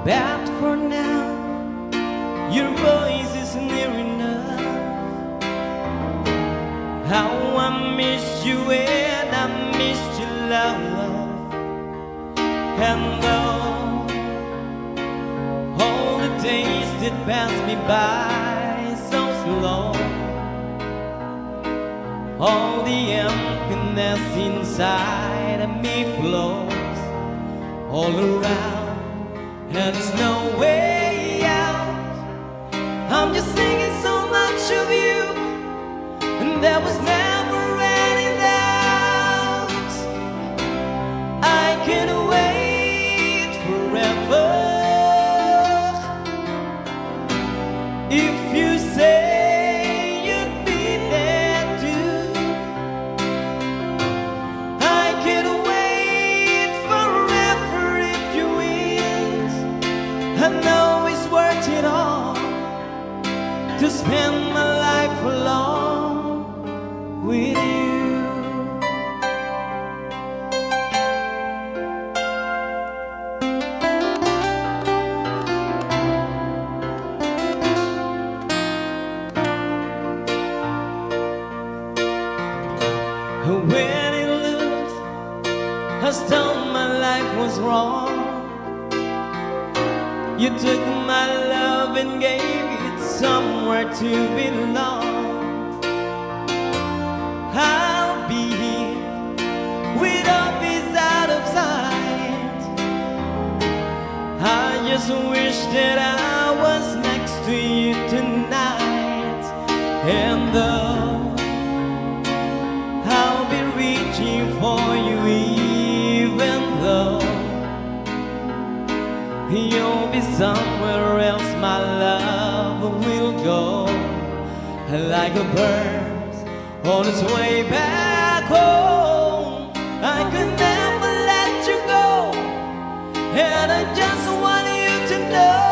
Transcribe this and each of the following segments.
But for now, your voice is near enough. How I miss you and I miss your love. And though all the days that pass me by so slow, all the emptiness inside of me flows all around, and there's no way out. I'm just thinking so much of you, and there was never any doubt. I can't wait forever. If you say you'd be there too, I can't wait forever. If you will, I know it's worth it all to spend my life alone with you. When it looked as though my life was wrong, you took my love and gave it somewhere to belong. I'll be here with all this out of sight. I just wish that I was next to you tonight. And though I'll be reaching for you, even though you'll be somewhere else, my love will go like a bird on its way back home. I could never let you go, and I just want you to know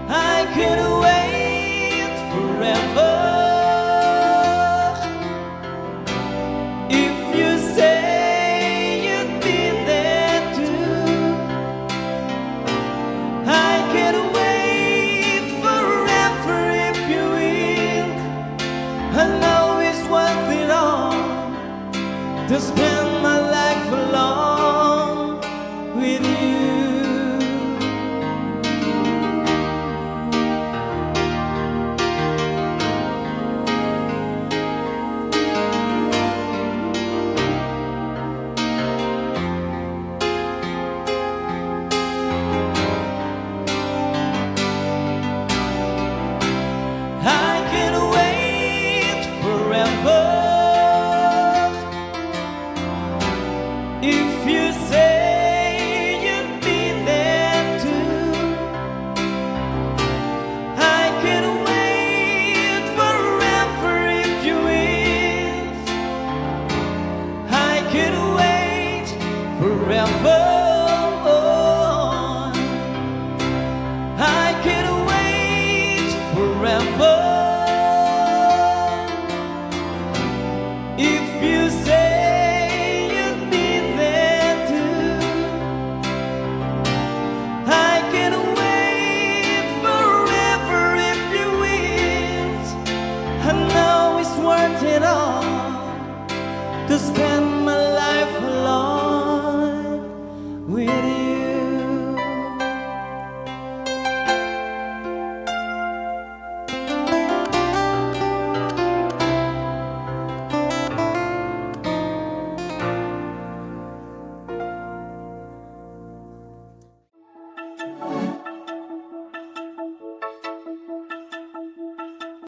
I could wait forever. If you say you'd be there too, I can't wait forever. If you will, I know it's worth it all to spend my life alone with you. I can't wait forever. If you say you'd be there too, I can't wait forever. If you will, I can't wait forever.